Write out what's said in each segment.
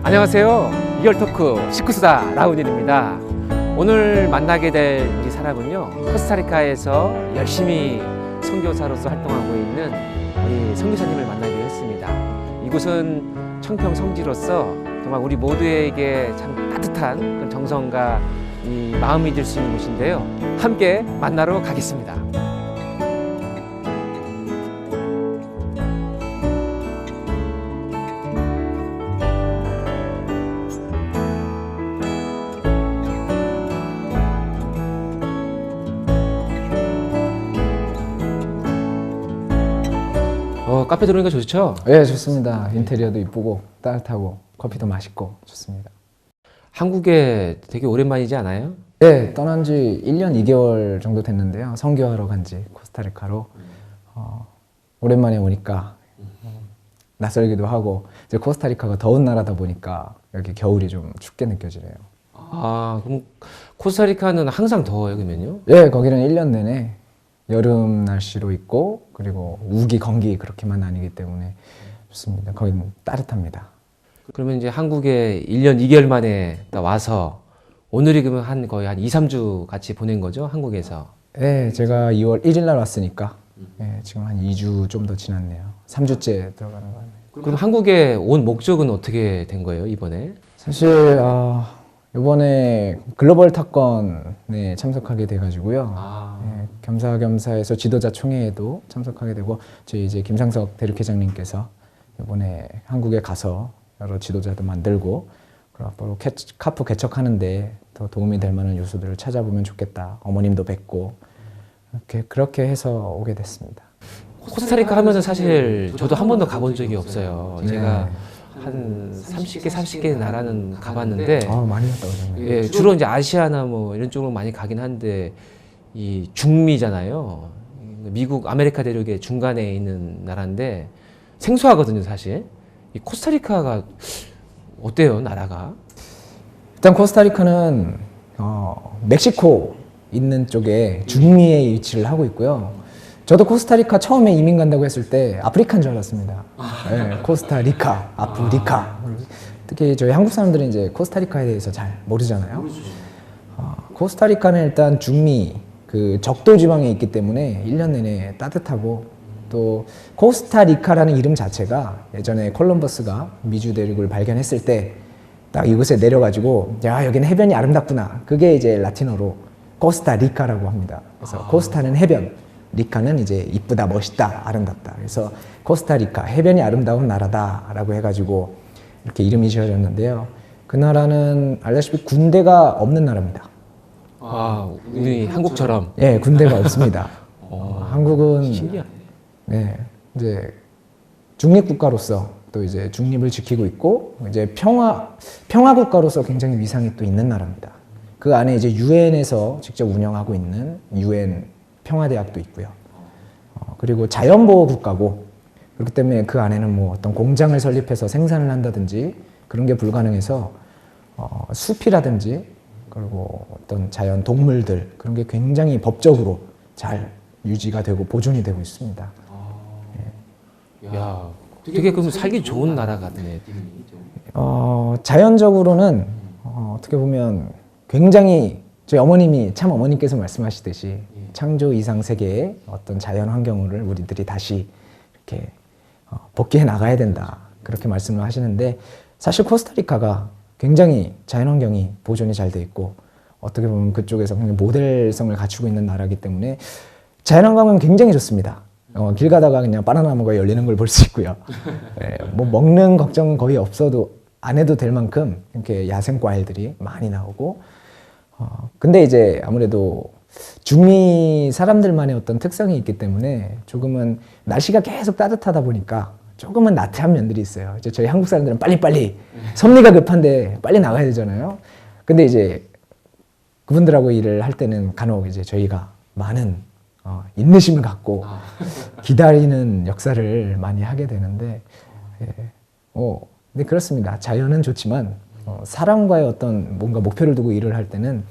안녕하세요. 리얼토크 식구수다 라운일입니다. 오늘 만나게 될 이 사람은요, 코스타리카에서 열심히 선교사로서 활동하고 있는 이 선교사님을 만나기로 했습니다. 이곳은 청평 성지로서 정말 우리 모두에게 참 따뜻한 그런 정성과 이 마음이 들 수 있는 곳인데요. 함께 만나러 가겠습니다. 카페 들어오니까 좋죠? 네, 좋습니다. 인테리어도 이쁘고 따뜻하고 커피도 맛있고 좋습니다. 한국에 되게 오랜만이지 않아요? 네, 떠난 지 1년 2개월 정도 됐는데요. 선교하러 간지 코스타리카로. 오랜만에 오니까 낯설기도 하고, 이제 코스타리카가 더운 나라다 보니까 여기 겨울이 좀 춥게 느껴지네요. 아, 그럼 코스타리카는 항상 더워요, 그러면요? 네, 거기는 1년 내내 여름 날씨로 있고, 그리고 우기, 건기 그렇게만 아니기 때문에 좋습니다. 거기는 따뜻합니다. 그러면 이제 한국에 1년 2개월 만에 와서 오늘이 그러면 거의 한 2, 3주 같이 보낸 거죠? 한국에서. 네, 제가 2월 1일 날 왔으니까 네, 지금 한 2주 좀 더 지났네요. 3주째 들어가는 거 같네요. 그럼 한국에 온 목적은 어떻게 된 거예요, 이번에? 사실 이번에 글로벌 탁건에 참석하게 돼가지고요. 네, 겸사겸사해서 지도자 총회에도 참석하게 되고, 저희 이제 김상석 대륙회장님께서 이번에 한국에 가서 여러 지도자도 만들고, 그리고 앞으로 카프 개척하는데 더 도움이 될 만한 요소들을 찾아보면 좋겠다. 어머님도 뵙고 그렇게 해서 오게 됐습니다. 코스타리카 하면서 사실 저도 한 번도 가본 적이 없어요. 네. 제가 한 30개 나라는 가봤는데, 많이 갔다 오셨네요. 예, 주로 이제 아시아나 뭐 이런 쪽으로 많이 가긴 한데, 이 중미잖아요. 미국, 아메리카 대륙의 중간에 있는 나라인데 생소하거든요, 사실. 이 코스타리카가 어때요, 나라가? 일단 코스타리카는 멕시코 있는 쪽에 중미에 위치를 하고 있고요. 저도 코스타리카 처음에 이민 간다고 했을 때 아프리카인 줄 알았습니다. 네, 코스타리카, 아프리카. 특히 저희 한국 사람들은 이제 코스타리카에 대해서 잘 모르잖아요. 코스타리카는 일단 중미, 그 적도 지방에 있기 때문에 1년 내내 따뜻하고, 또 코스타리카라는 이름 자체가 예전에 콜럼버스가 미주 대륙을 발견했을 때 딱 이곳에 내려가지고, 야, 여기는 해변이 아름답구나. 그게 이제 라틴어로 코스타리카라고 합니다. 그래서 코스타는 해변, 리카는 이제 이쁘다, 멋있다, 아름답다. 그래서 코스타리카, 해변이 아름다운 나라다라고 해가지고 이렇게 이름이 지어졌는데요. 그 나라는 알다시피 군대가 없는 나라입니다. 우리 한국처럼. 예, 군대가 없습니다. 한국은 신기하네. 네, 이제 중립국가로서 또 이제 중립을 지키고 있고, 이제 평화국가로서 굉장히 위상이 또 있는 나라입니다. 그 안에 이제 유엔에서 직접 운영하고 있는 유엔 평화대학도 있고요. 그리고 자연보호 국가고, 그렇기 때문에 그 안에는 뭐 어떤 공장을 설립해서 생산을 한다든지 그런 게 불가능해서 숲이라든지 그리고 어떤 자연 동물들, 그런 게 굉장히 법적으로 잘 유지가 되고 보존이 되고 있습니다. 야, 되게 그럼 살기 좋은 나라 같네. 자연적으로는 어떻게 보면 굉장히, 저희 어머님이 참 어머님께서 말씀하시듯이 창조 이상 세계의 어떤 자연 환경을 우리들이 다시 이렇게 복귀해 나가야 된다, 그렇게 말씀을 하시는데, 사실 코스타리카가 굉장히 자연 환경이 보존이 잘 돼 있고, 어떻게 보면 그쪽에서 굉장히 모델성을 갖추고 있는 나라이기 때문에 자연 환경은 굉장히 좋습니다. 길 가다가 그냥 바나나나무가 열리는 걸 볼 수 있고요. 뭐 먹는 걱정은 거의 없어도 안 해도 될 만큼 이렇게 야생 과일들이 많이 나오고, 근데 이제 아무래도 중미 사람들만의 어떤 특성이 있기 때문에 조금은 날씨가 계속 따뜻하다 보니까 조금은 나태한 면들이 있어요. 이제 저희 한국 사람들은 빨리빨리 섭리가 급한데 빨리 나가야 되잖아요. 근데 이제 그분들하고 일을 할 때는 간혹 이제 저희가 많은 인내심을 갖고 기다리는 역사를 많이 하게 되는데, 근데 그렇습니다. 자연은 좋지만 사람과의 어떤 뭔가 목표를 두고 일을 할 때는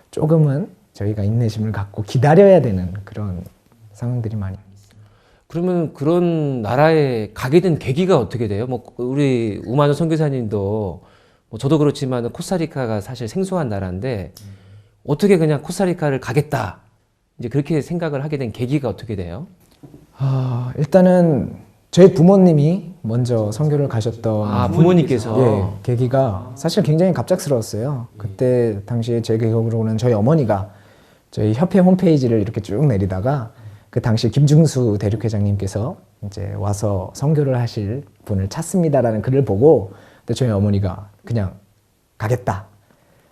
조금은 저희가 인내심을 갖고 기다려야 되는 그런 상황들이 많이 있습니다. 그러면 그런 나라에 가게 된 계기가 어떻게 돼요? 뭐 우리 우만호 선교사님도 뭐 저도 그렇지만 코스타리카가 사실 생소한 나라인데 어떻게 그냥 코스타리카를 가겠다 이제 그렇게 생각을 하게 된 계기가 어떻게 돼요? 일단은 저희 부모님이 먼저 선교를 가셨던 아, 부모님께서. 예, 계기가 사실 굉장히 갑작스러웠어요. 그때 당시에 제 기억으로는 저희 어머니가 저희 협회 홈페이지를 이렇게 쭉 내리다가 그 당시 김중수 대륙회장님께서 이제 와서 선교를 하실 분을 찾습니다라는 글을 보고 그때 저희 어머니가 그냥 가겠다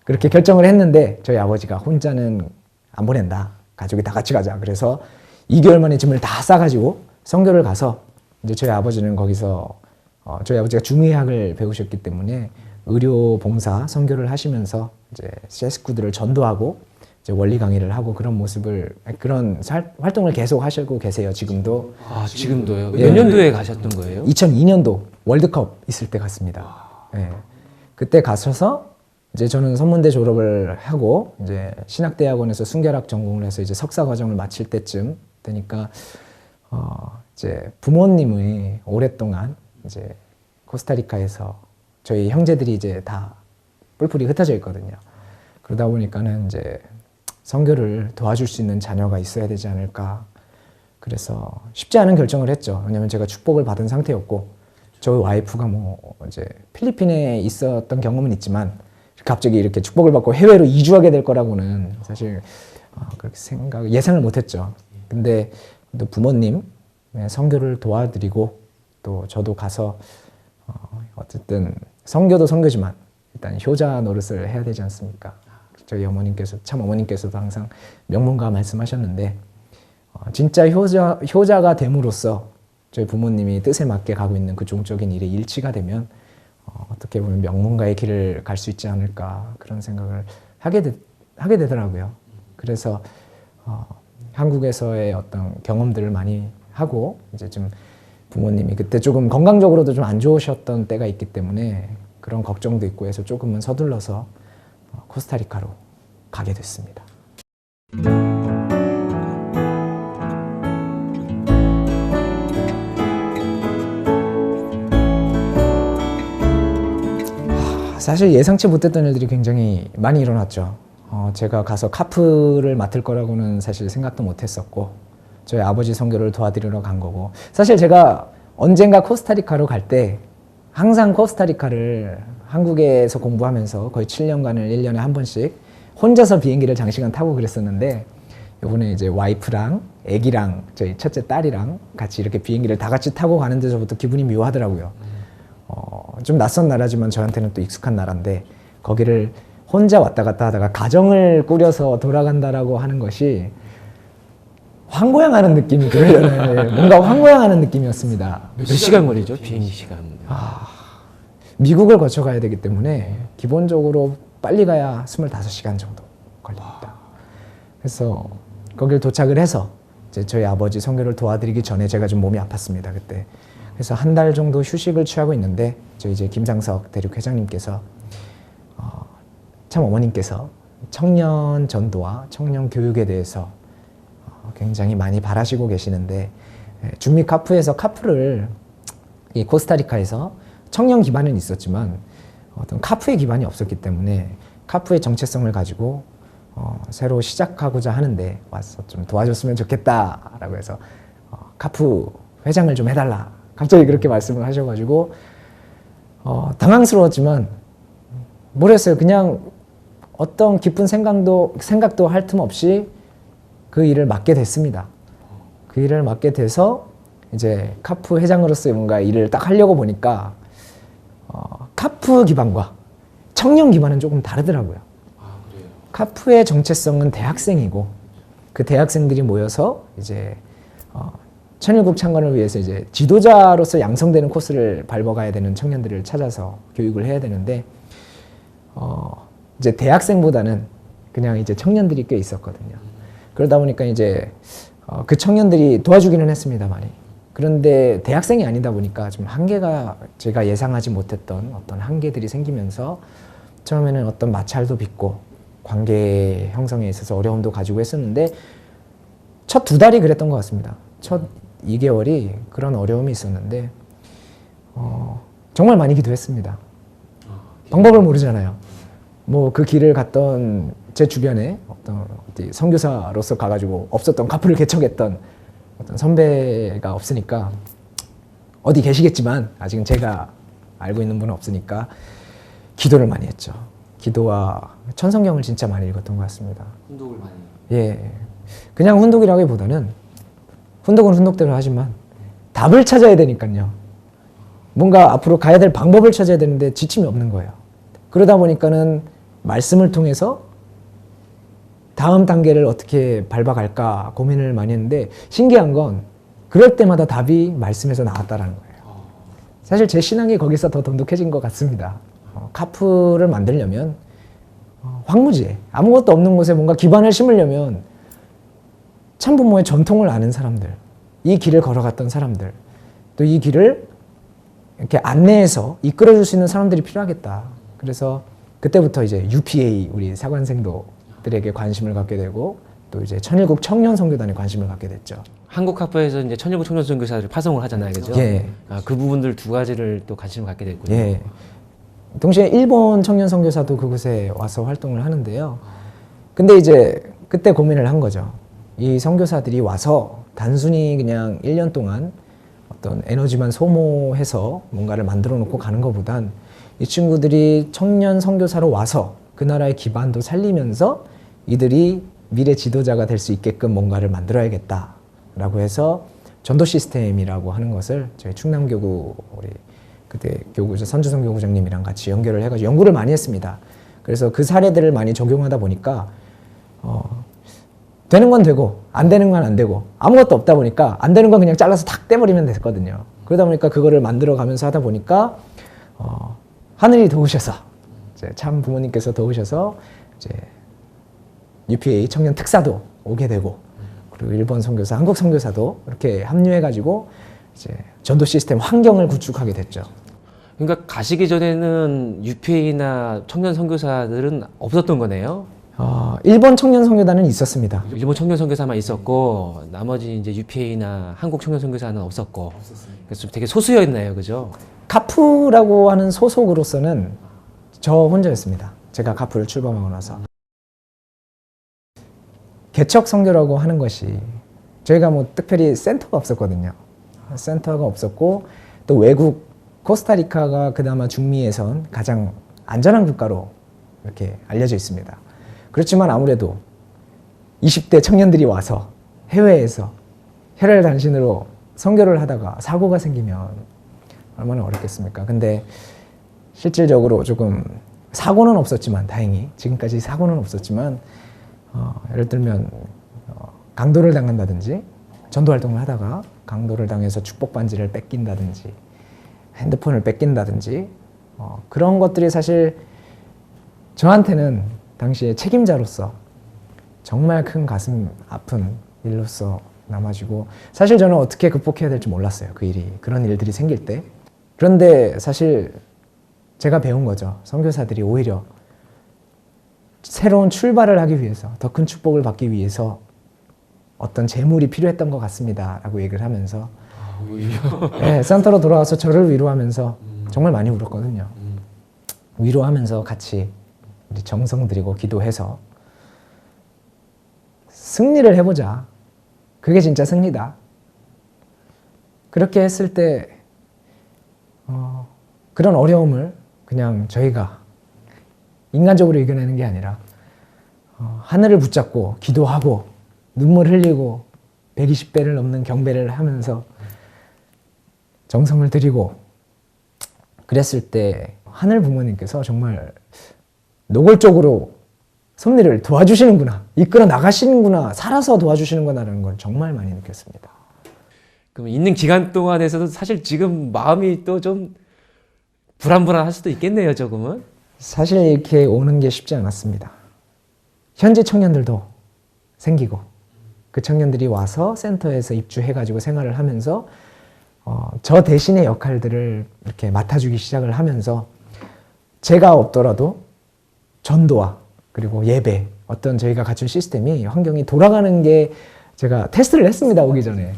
그렇게 결정을 했는데 저희 아버지가 혼자는 안 보낸다. 가족이 다 같이 가자. 그래서 2개월 만에 짐을 다 싸가지고 선교를 가서 이제 저희 아버지는 거기서 저희 아버지가 중의학을 배우셨기 때문에 의료 봉사 선교를 하시면서 이제 식구들을 전도하고 이제 원리 강의를 하고 그런 모습을 그런 활동을 계속 하시고 계세요. 지금도. 아, 지금도요? 예. 몇 년도에 가셨던 거예요? 2002년도 월드컵 있을 때 갔습니다. 예. 그때 가셔서 이제 저는 선문대 졸업을 하고 이제 신학대학원에서 순결학 전공을 해서 이제 석사 과정을 마칠 때쯤 되니까 이제 부모님이 오랫동안 이제 코스타리카에서 저희 형제들이 이제 다 뿔뿔이 흩어져 있거든요. 그러다 보니까는 이제 선교를 도와줄 수 있는 자녀가 있어야 되지 않을까. 그래서 쉽지 않은 결정을 했죠. 왜냐면 제가 축복을 받은 상태였고 저희 와이프가 뭐 이제 필리핀에 있었던 경험은 있지만 갑자기 이렇게 축복을 받고 해외로 이주하게 될 거라고는 사실 그렇게 예상을 못했죠. 근데 또 부모님 선교를 도와드리고 또 저도 가서 어쨌든 선교도 선교지만 일단 효자 노릇을 해야 되지 않습니까? 저희 어머님께서도 항상 명문가 말씀하셨는데 진짜 효자가 됨으로써 저희 부모님이 뜻에 맞게 가고 있는 그 종적인 일에 일치가 되면 어떻게 보면 명문가의 길을 갈 수 있지 않을까 그런 생각을 하게 되더라고요. 그래서 한국에서의 어떤 경험들을 많이 하고 이제 좀 부모님이 그때 조금 건강적으로도 좀 안 좋으셨던 때가 있기 때문에 그런 걱정도 있고 해서 조금은 서둘러서 코스타리카로 가게 됐습니다. 사실 예상치 못했던 일들이 굉장히 많이 일어났죠. 제가 가서 카프를 맡을 거라고는 사실 생각도 못했었고 저희 아버지 선교를 도와드리러 간 거고 사실 제가 언젠가 코스타리카로 갈 때 항상 코스타리카를 한국에서 공부하면서 거의 7년간을 1년에 한 번씩 혼자서 비행기를 장시간 타고 그랬었는데 이번에 이제 와이프랑 애기랑 저희 첫째 딸이랑 같이 이렇게 비행기를 다 같이 타고 가는 데서부터 기분이 묘하더라고요. 좀 낯선 나라지만 저한테는 또 익숙한 나라인데 거기를 혼자 왔다 갔다 하다가 가정을 꾸려서 돌아간다라고 하는 것이 황고양하는 느낌이 들려요. 뭔가 황고양하는 느낌이었습니다. 몇 시간 걸리죠? 비행기 시간. 미국을 거쳐 가야 되기 때문에 기본적으로 빨리 가야 25시간 정도 걸립니다. 그래서 거길 도착을 해서 이제 저희 아버지 선교를 도와드리기 전에 제가 좀 몸이 아팠습니다. 그때. 그래서 한 달 정도 휴식을 취하고 있는데 저희 이제 김상석 대륙 회장님께서 참 어머님께서 청년 전도와 청년 교육에 대해서 굉장히 많이 바라시고 계시는데 중미 카프에서 카프를 이 코스타리카에서 청년 기반은 있었지만 어떤 카프의 기반이 없었기 때문에 카프의 정체성을 가지고 새로 시작하고자 하는데 와서 좀 도와줬으면 좋겠다라고 해서 카프 회장을 좀 해달라. 갑자기 그렇게 말씀을 하셔가지고 당황스러웠지만 모르겠어요. 그냥 어떤 깊은 생각도 할 틈 없이 그 일을 맡게 됐습니다. 그 일을 맡게 돼서 이제 카프 회장으로서의 뭔가 일을 딱 하려고 보니까 카프 기반과 청년 기반은 조금 다르더라고요. 그래요? 카프의 정체성은 대학생이고 그 대학생들이 모여서 이제 천일국 창건을 위해서 이제 지도자로서 양성되는 코스를 밟아가야 되는 청년들을 찾아서 교육을 해야 되는데 이제 대학생보다는 그냥 이제 청년들이 꽤 있었거든요. 그러다 보니까 이제 그 청년들이 도와주기는 했습니다, 많이. 그런데 대학생이 아니다 보니까 좀 한계가 제가 예상하지 못했던 어떤 한계들이 생기면서 처음에는 어떤 마찰도 빚고 관계 형성에 있어서 어려움도 가지고 했었는데 첫 2달이 그랬던 것 같습니다. 첫 2개월이 그런 어려움이 있었는데 정말 많이 기도했습니다. 방법을 모르잖아요. 뭐 그 길을 갔던 제 주변에 어떤 어디 선교사로서 가가지고 없었던 카프를 개척했던 어떤 선배가 없으니까 어디 계시겠지만 아직은 제가 알고 있는 분은 없으니까 기도를 많이 했죠. 기도와 천성경을 진짜 많이 읽었던 것 같습니다. 훈독을 많이. 예, 그냥 훈독이라기보다는 훈독은 훈독대로 하지만 답을 찾아야 되니까요. 뭔가 앞으로 가야 될 방법을 찾아야 되는데 지침이 없는 거예요. 그러다 보니까는 말씀을 통해서 다음 단계를 어떻게 밟아갈까 고민을 많이 했는데 신기한 건 그럴 때마다 답이 말씀에서 나왔다라는 거예요. 사실 제 신앙이 거기서 더 돈독해진 것 같습니다. 카프를 만들려면 황무지에 아무것도 없는 곳에 뭔가 기반을 심으려면 참부모의 전통을 아는 사람들, 이 길을 걸어갔던 사람들, 또 이 길을 이렇게 안내해서 이끌어줄 수 있는 사람들이 필요하겠다. 그래서 그때부터 이제 UPA 우리 사관생도들에게 관심을 갖게 되고 또 이제 천일국 청년 선교단에 관심을 갖게 됐죠. 한국 학부에서 이제 천일국 청년 선교사를 파송을 하잖아요, 그죠? 예. 그 부분들 두 가지를 또 관심을 갖게 됐군요. 예. 동시에 일본 청년 선교사도 그곳에 와서 활동을 하는데요. 근데 이제 그때 고민을 한 거죠. 이 선교사들이 와서 단순히 그냥 1년 동안 어떤 에너지만 소모해서 뭔가를 만들어 놓고 가는 것보단 이 친구들이 청년 선교사로 와서 그 나라의 기반도 살리면서 이들이 미래 지도자가 될 수 있게끔 뭔가를 만들어야겠다라고 해서 전도 시스템이라고 하는 것을 저희 충남교구 우리 그때 교구죠 선주성 교구장님이랑 같이 연결을 해가지고 연구를 많이 했습니다. 그래서 그 사례들을 많이 적용하다 보니까 되는 건 되고 안 되는 건 안 되고 아무것도 없다 보니까 안 되는 건 그냥 잘라서 탁 떼버리면 됐거든요. 그러다 보니까 그거를 만들어 가면서 하다 보니까 하늘이 도우셔서 이제 참 부모님께서 도우셔서 이제 UPA 청년 특사도 오게 되고 그리고 일본 선교사, 한국 선교사도 이렇게 합류해가지고 이제 전도 시스템 환경을 구축하게 됐죠. 그러니까 가시기 전에는 UPA나 청년 선교사들은 없었던 거네요. 일본 청년 선교단은 있었습니다. 일본 청년 선교사만 있었고 나머지 이제 UPA나 한국 청년 선교사는 없었고. 그래서 좀 되게 소수였네요, 그죠? 카프라고 하는 소속으로서는 저 혼자였습니다. 제가 카프를 출범하고 나서. 개척 선교라고 하는 것이 저희가 뭐 특별히 센터가 없었거든요. 센터가 없었고 또 외국 코스타리카가 그나마 중미에선 가장 안전한 국가로 이렇게 알려져 있습니다. 그렇지만 아무래도 20대 청년들이 와서 해외에서 혈혈단신으로 선교를 하다가 사고가 생기면 얼마나 어렵겠습니까? 근데 실질적으로 조금 사고는 없었지만 다행히 지금까지 사고는 없었지만 예를 들면 강도를 당한다든지 전도 활동을 하다가 강도를 당해서 축복 반지를 뺏긴다든지 핸드폰을 뺏긴다든지 그런 것들이 사실 저한테는 당시에 책임자로서 정말 큰 가슴 아픈 일로서 남아지고 사실 저는 어떻게 극복해야 될지 몰랐어요. 그 일이 그런 일들이 생길 때. 그런데 사실 제가 배운 거죠. 선교사들이 오히려 새로운 출발을 하기 위해서 더 큰 축복을 받기 위해서 어떤 재물이 필요했던 것 같습니다 라고 얘기를 하면서 네, 센터로 돌아와서 저를 위로하면서 정말 많이 울었거든요. 위로하면서 같이 정성 들이고 기도해서 승리를 해보자. 그게 진짜 승리다. 그렇게 했을 때 그런 어려움을 그냥 저희가 인간적으로 이겨내는 게 아니라 하늘을 붙잡고 기도하고 눈물 흘리고 120배를 넘는 경배를 하면서 정성을 들이고 그랬을 때 하늘 부모님께서 정말 노골적으로 섭리를 도와주시는구나, 이끌어 나가시는구나, 살아서 도와주시는구나라는 걸 정말 많이 느꼈습니다. 그럼 있는 기간 동안에서도 사실 지금 마음이 또 좀 불안불안할 수도 있겠네요, 조금은. 사실 이렇게 오는 게 쉽지 않았습니다. 현지 청년들도 생기고 그 청년들이 와서 센터에서 입주해가지고 생활을 하면서 저 대신의 역할들을 이렇게 맡아주기 시작을 하면서 제가 없더라도 전도와 그리고 예배 어떤 저희가 갖춘 시스템이 환경이 돌아가는 게 제가 테스트를 했습니다. 오기 전에.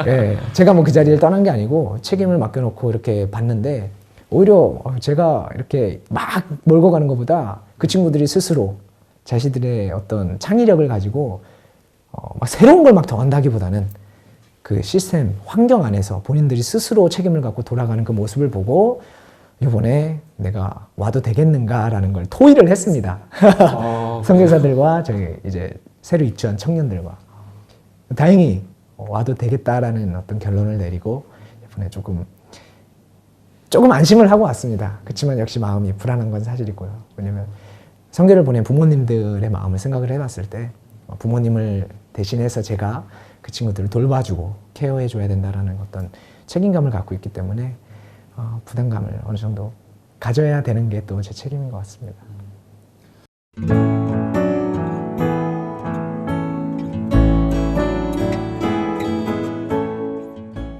예, 제가 뭐 그 자리를 떠난 게 아니고 책임을 맡겨놓고 이렇게 봤는데 오히려 제가 이렇게 막 몰고 가는 것보다 그 친구들이 스스로 자신들의 어떤 창의력을 가지고 막 새로운 걸 막 더한다기보다는 그 시스템 환경 안에서 본인들이 스스로 책임을 갖고 돌아가는 그 모습을 보고 이번에 내가 와도 되겠는가라는 걸 토의를 했습니다. 선교사들과 저희 이제 새로 입주한 청년들과 다행히 와도 되겠다라는 어떤 결론을 내리고 이번에 조금 안심을 하고 왔습니다. 그렇지만 역시 마음이 불안한 건 사실이고요. 왜냐면 선교를 보낸 부모님들의 마음을 생각을 해봤을 때 부모님을 대신해서 제가 그 친구들을 돌봐주고 케어해줘야 된다라는 어떤 책임감을 갖고 있기 때문에 부담감을 어느 정도 가져야 되는 게 또 제 책임인 것 같습니다.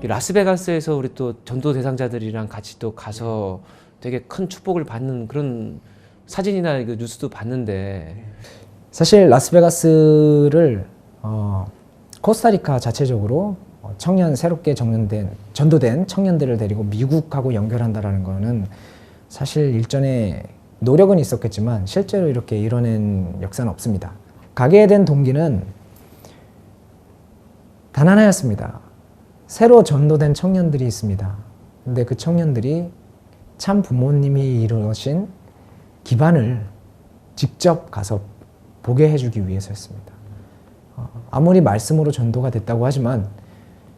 라스베가스에서 우리 또 전도 대상자들이랑 같이 또 가서 되게 큰 축복을 받는 그런 사진이나 그 뉴스도 봤는데 사실 라스베가스를 코스타리카 자체적으로 새롭게 전도된 청년들을 데리고 미국하고 연결한다라는 거는 사실 일전에 노력은 있었겠지만 실제로 이렇게 이뤄낸 역사는 없습니다. 가게 된 동기는 단 하나였습니다. 새로 전도된 청년들이 있습니다. 근데 그 청년들이 참 부모님이 이루신 기반을 직접 가서 보게 해주기 위해서였습니다. 아무리 말씀으로 전도가 됐다고 하지만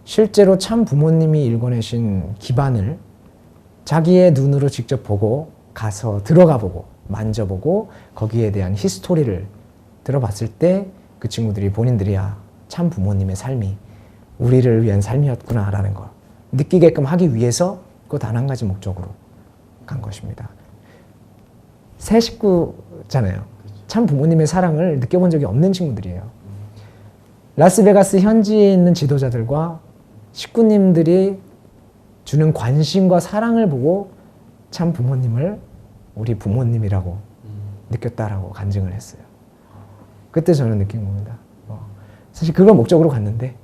실제로 참 부모님이 일궈내신 기반을 자기의 눈으로 직접 보고 가서 들어가 보고 만져보고 거기에 대한 히스토리를 들어봤을 때 그 친구들이 본인들이 참 부모님의 삶이 우리를 위한 삶이었구나라는 걸 느끼게끔 하기 위해서 그 단 한 가지 목적으로 간 것입니다. 새 식구잖아요. 참 부모님의 사랑을 느껴본 적이 없는 친구들이에요. 라스베가스 현지에 있는 지도자들과 식구님들이 주는 관심과 사랑을 보고 참 부모님을 우리 부모님이라고 느꼈다라고 간증을 했어요. 그때 저는 느낀 겁니다. 사실 그걸 목적으로 갔는데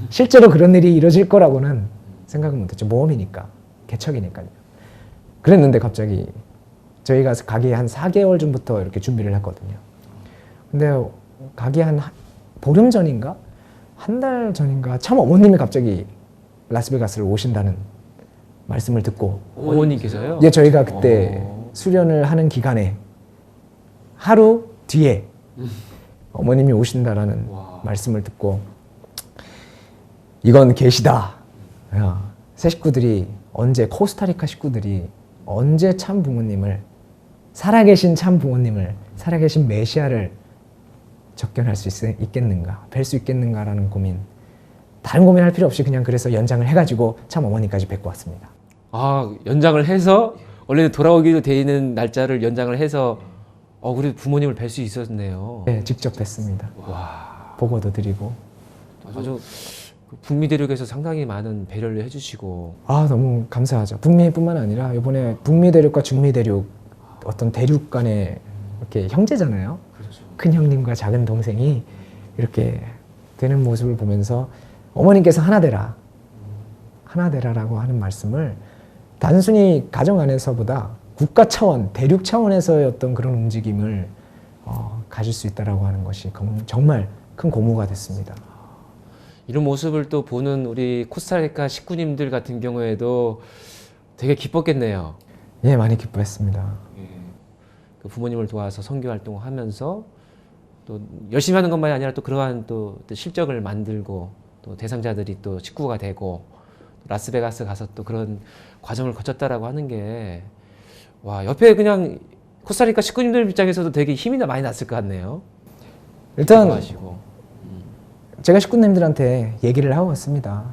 실제로 그런 일이 이루어질 거라고는 생각은 못했죠. 모험이니까, 개척이니까요. 그랬는데 갑자기 저희가 가기 한 4개월 전부터 이렇게 준비를 했거든요. 근데 가기 한 보름 전인가? 한 달 전인가? 참 어머님이 갑자기 라스베가스를 오신다는 말씀을 듣고 어머님께서요? 예, 저희가 그때 수련을 하는 기간에 하루 뒤에 어머님이 오신다라는 말씀을 듣고 이건 계시다. 새 식구들이 코스타리카 식구들이 언제 참 부모님을 살아계신 참 부모님을 살아계신 메시아를 접견할 수 있겠는가, 뵐 수 있겠는가라는 고민. 다른 고민할 필요 없이 그냥 그래서 연장을 해가지고 참 어머니까지 뵙고 왔습니다. 연장을 해서 원래 돌아오기로 돼 있는 날짜를 연장을 해서 우리 부모님을 뵐 수 있었네요. 네, 직접 뵀습니다. 와, 보고도 드리고. 아주 북미 대륙에서 상당히 많은 배려를 해주시고. 너무 감사하죠. 북미뿐만 아니라 이번에 북미 대륙과 중미 대륙 어떤 대륙 간의 이렇게 형제잖아요. 그렇죠. 큰 형님과 작은 동생이 이렇게 되는 모습을 보면서 어머님께서 하나 되라라고 하는 말씀을 단순히 가정 안에서보다 국가 차원, 대륙 차원에서의 어떤 그런 움직임을 가질 수 있다라고 하는 것이 정말 큰 고무가 됐습니다. 이런 모습을 또 보는 우리 코스타리카 식구님들 같은 경우에도 되게 기뻤겠네요. 예, 많이 기뻐했습니다. 그 부모님을 도와서 선교 활동을 하면서 또 열심히 하는 것만이 아니라 또 그러한 또 실적을 만들고 또 대상자들이 또 식구가 되고 라스베가스 가서 또 그런 과정을 거쳤다라고 하는 게 옆에 그냥 코스타리카 식구님들 입장에서도 되게 힘이 많이 났을 것 같네요. 일단 하시고. 제가 식구님들한테 얘기를 하고 왔습니다.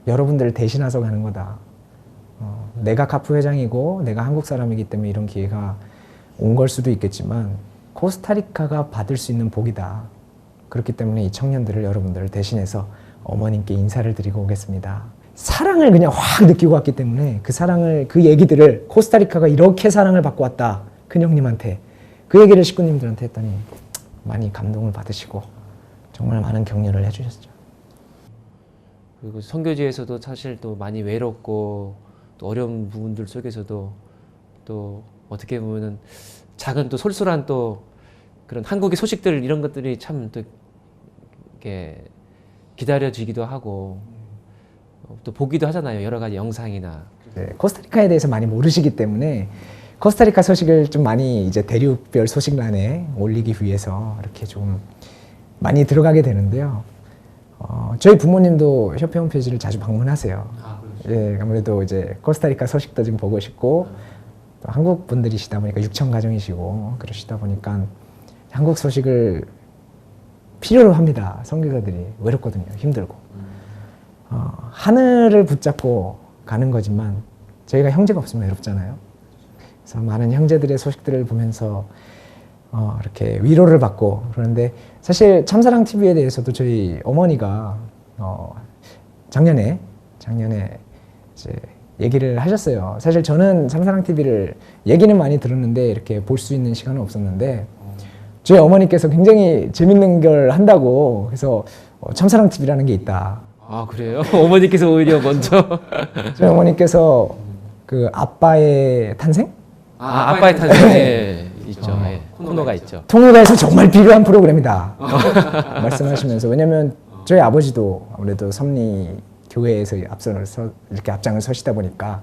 여러분들을 대신해서 가는 거다. 내가 카프 회장이고 내가 한국 사람이기 때문에 이런 기회가 온 걸 수도 있겠지만 코스타리카가 받을 수 있는 복이다. 그렇기 때문에 이 청년들을 여러분들을 대신해서 어머님께 인사를 드리고 오겠습니다. 사랑을 그냥 확 느끼고 왔기 때문에 그 얘기들을 코스타리카가 이렇게 사랑을 받고 왔다. 큰형님한테 그 얘기를 식구님들한테 했더니 많이 감동을 받으시고 정말 많은 격려를 해주셨죠. 그리고 선교지에서도 사실 또 많이 외롭고 또 어려운 부분들 속에서도 또 어떻게 보면은 작은 또 솔솔한 또 그런 한국의 소식들 이런 것들이 참 또 이렇게 기다려지기도 하고 또 보기도 하잖아요. 여러 가지 영상이나. 네, 코스타리카에 대해서 많이 모르시기 때문에 코스타리카 소식을 좀 많이 이제 대륙별 소식란에 올리기 위해서 이렇게 좀 많이 들어가게 되는데요. 저희 부모님도 협회 홈페이지를 자주 방문하세요. 예, 아무래도 이제 코스타리카 소식도 좀 보고 싶고 또 한국 분들이시다 보니까 육천 가정이시고 그러시다 보니까 한국 소식을 필요로 합니다. 선교사들이 외롭거든요. 힘들고 하늘을 붙잡고 가는 거지만 저희가 형제가 없으면 외롭잖아요. 그래서 많은 형제들의 소식들을 보면서 이렇게 위로를 받고 그러는데 사실 참사랑 TV에 대해서도 저희 어머니가 작년에 이제 얘기를 하셨어요. 사실 저는 참사랑 TV를 얘기는 많이 들었는데 이렇게 볼 수 있는 시간은 없었는데 저희 어머니께서 굉장히 재밌는 걸 한다고 그래서 참사랑 TV라는 게 있다. 아 그래요? 어머니께서 오히려 먼저. 저희 어머니께서 그 아빠의 탄생? 아빠의 탄생에 있죠. 예. 코너가 있죠. 통일가에서 정말 필요한 프로그램이다 말씀하시면서 왜냐면 저희 아버지도 아무래도 섭리 교회에서 이렇게 앞장을 서시다 보니까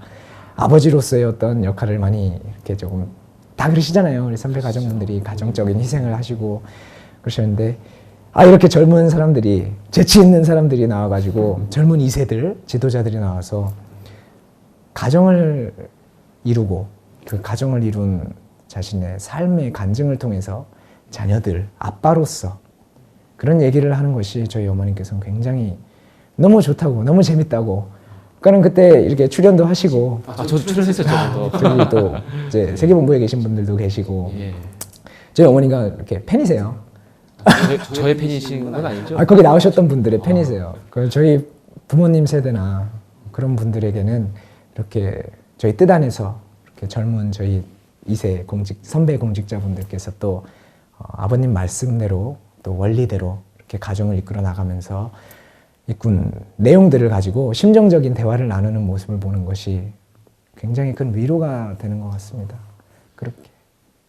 아버지로서의 어떤 역할을 많이 이렇게 조금 다 그러시잖아요. 우리 선배 가정분들이 가정적인 희생을 하시고 그러셨는데 이렇게 젊은 사람들이 재치 있는 사람들이 나와가지고 젊은 2세들 지도자들이 나와서 가정을 이루고 그 가정을 이룬 자신의 삶의 간증을 통해서 자녀들 아빠로서 그런 얘기를 하는 것이 저희 어머님께서는 굉장히 너무 좋다고 너무 재밌다고 그러니까 그때 이렇게 출연도 하시고 저도 출연했었죠. 저희 또 이제 세계본부에 계신 분들도 계시고 예. 저희 어머니가 이렇게 팬이세요. 저의 팬이신 건 아니죠? 거기 나오셨던 분들의 팬이세요. 저희 부모님 세대나 그런 분들에게는 이렇게 저희 뜻 안에서 이렇게 젊은 저희 2세 선배 공직자분들께서 또 아버님 말씀대로 또 원리대로 이렇게 가정을 이끌어 나가면서 이꾼 내용들을 가지고 심정적인 대화를 나누는 모습을 보는 것이 굉장히 큰 위로가 되는 것 같습니다. 그렇게.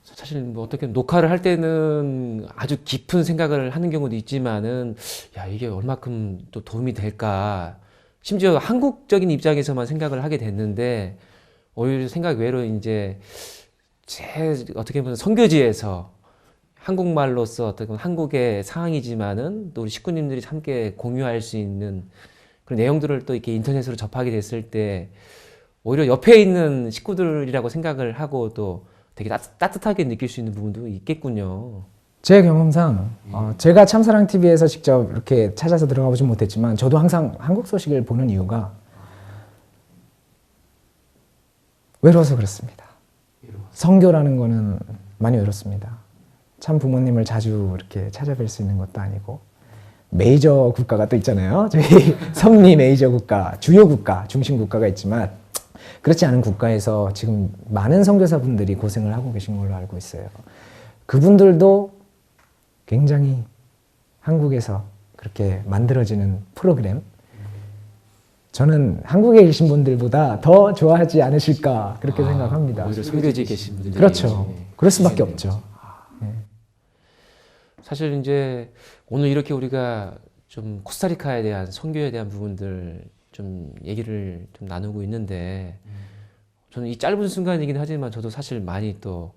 사실 뭐 어떻게 녹화를 할 때는 아주 깊은 생각을 하는 경우도 있지만은 야 이게 얼마큼 또 도움이 될까 심지어 한국적인 입장에서만 생각을 하게 됐는데 오히려 생각 외로 이제 제 어떻게 보면 선교지에서 한국말로서 어떤 한국의 상황이지만은 또 우리 식구님들이 함께 공유할 수 있는 그런 내용들을 또 이렇게 인터넷으로 접하게 됐을 때 오히려 옆에 있는 식구들이라고 생각을 하고 또 되게 따뜻하게 느낄 수 있는 부분도 있겠군요. 제 경험상 제가 참사랑 TV에서 직접 이렇게 찾아서 들어가 보진 못했지만 저도 항상 한국 소식을 보는 이유가 외로워서 그렇습니다. 선교라는 거는 많이 외롭습니다. 참 부모님을 자주 이렇게 찾아뵐 수 있는 것도 아니고 메이저 국가가 또 있잖아요. 저희 섭리 메이저 국가, 주요 국가, 중심 국가가 있지만 그렇지 않은 국가에서 지금 많은 선교사분들이 고생을 하고 계신 걸로 알고 있어요. 그분들도 굉장히 한국에서 그렇게 만들어지는 프로그램 저는 한국에 계신 분들보다 더 좋아하지 않으실까 그렇게 생각합니다. 오히려 선교지에 계신 분들이 그렇죠. 그럴 수밖에 없죠. 사실 이제 오늘 이렇게 우리가 좀 코스타리카에 대한 선교에 대한 부분들 좀 얘기를 좀 나누고 있는데 저는 이 짧은 순간이긴 하지만 저도 사실 많이 또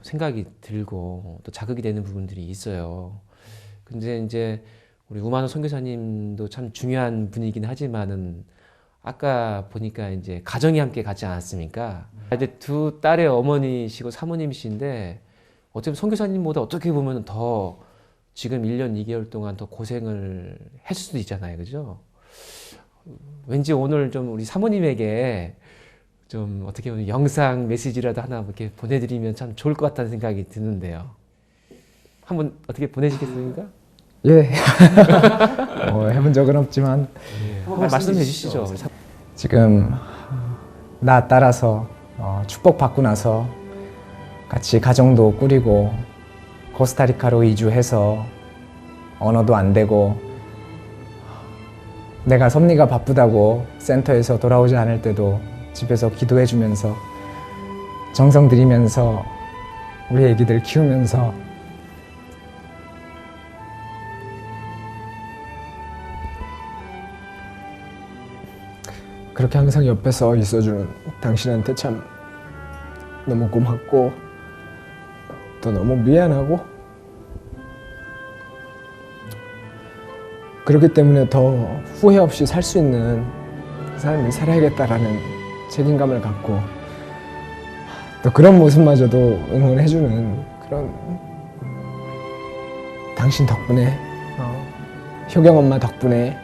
생각이 들고 또 자극이 되는 부분들이 있어요. 근데 이제 우리 우만호 선교사님도 참 중요한 분이긴 하지만은 아까 보니까 이제 가정이 함께 가지 않았습니까? 이제 두 딸의 어머니시고 사모님이신데 어쩌면 선교사님보다 어떻게 보면 더 지금 1년 2개월 동안 더 고생을 했을 수도 있잖아요. 그죠? 왠지 오늘 좀 우리 사모님에게 좀 어떻게 보면 영상 메시지라도 하나 이렇게 보내드리면 참 좋을 것 같다는 생각이 드는데요. 한번 어떻게 보내시겠습니까? 예. 해본 적은 없지만 한번 말씀해 주시죠. 지금 나 따라서 축복받고 나서 같이 가정도 꾸리고 코스타리카로 이주해서 언어도 안 되고 내가 섭리가 바쁘다고 센터에서 돌아오지 않을 때도 집에서 기도해주면서 정성 들이면서 우리 애기들 키우면서 그렇게 항상 옆에서 있어주는 당신한테 참 너무 고맙고 또 너무 미안하고 그렇기 때문에 더 후회 없이 살 수 있는 삶을 살아야겠다라는 책임감을 갖고 또 그런 모습마저도 응원해주는 그런 당신 덕분에 효경 엄마 덕분에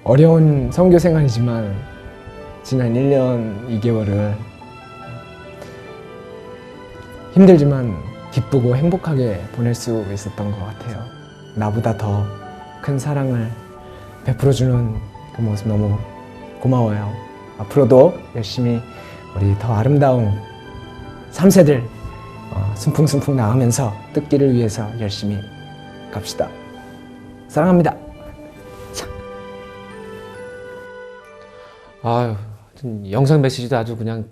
어려운 선교 생활이지만 지난 1년 2개월을 힘들지만 기쁘고 행복하게 보낼 수 있었던 것 같아요. 나보다 더 큰 사랑을 베풀어주는 그 모습 너무 고마워요. 앞으로도 열심히 우리 더 아름다운 3세들 순풍순풍 나가면서 뜯기를 위해서 열심히 갑시다. 사랑합니다. 아유, 하여튼 영상 메시지도 아주 그냥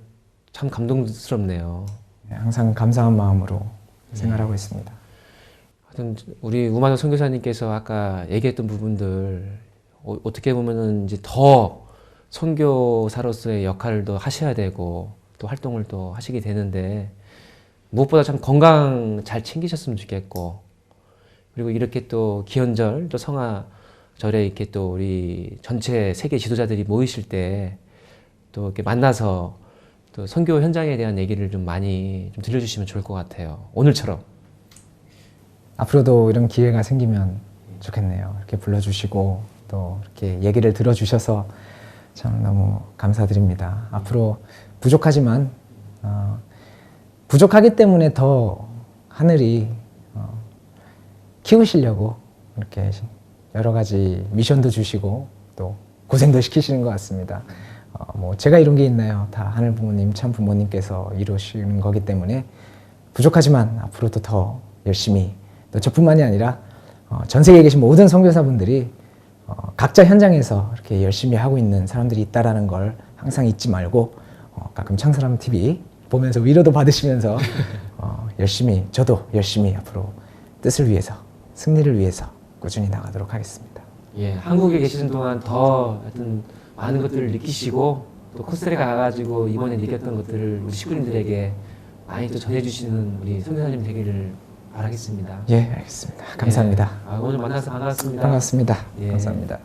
참 감동스럽네요. 항상 감사한 마음으로 생활하고 있습니다. 하여튼 우리 우만호 선교사님께서 아까 얘기했던 부분들 어떻게 보면은 이제 더 선교사로서의 역할을 더 하셔야 되고 또 활동을 또 하시게 되는데 무엇보다 참 건강 잘 챙기셨으면 좋겠고 그리고 이렇게 또 기원절 또 성화절에 이렇게 또 우리 전체 세계 지도자들이 모이실 때 또 이렇게 만나서 또 선교 현장에 대한 얘기를 좀 많이 좀 들려주시면 좋을 것 같아요. 오늘처럼. 앞으로도 이런 기회가 생기면 좋겠네요. 이렇게 불러주시고 또 이렇게 얘기를 들어주셔서 참 너무 감사드립니다. 앞으로 부족하지만 부족하기 때문에 더 하늘이 키우시려고 이렇게 여러 가지 미션도 주시고 또 고생도 시키시는 것 같습니다. 뭐 제가 이룬 게 있나요? 다 하늘 부모님, 참 부모님께서 이루시는 거기 때문에 부족하지만 앞으로도 더 열심히 또 저뿐만이 아니라 전 세계에 계신 모든 선교사분들이 각자 현장에서 이렇게 열심히 하고 있는 사람들이 있다라는 걸 항상 잊지 말고 가끔 창사람 TV 보면서 위로도 받으시면서 열심히 저도 열심히 앞으로 뜻을 위해서 승리를 위해서 꾸준히 나가도록 하겠습니다. 예, 한국에 계시는 동안 더 하여튼 많은 것들을 느끼시고 또 코스타리카 가가지고 이번에 느꼈던 것들을 우리 식구님들에게 많이 또 전해주시는 우리 선교사님 되기를 바라겠습니다. 예, 알겠습니다. 감사합니다. 예. 오늘 만나서 반갑습니다. 반갑습니다. 예. 감사합니다.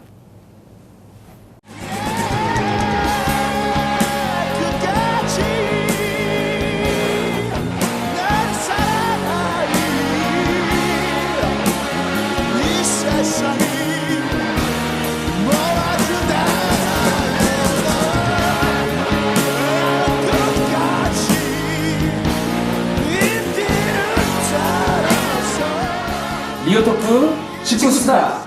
리오토크 식구수다.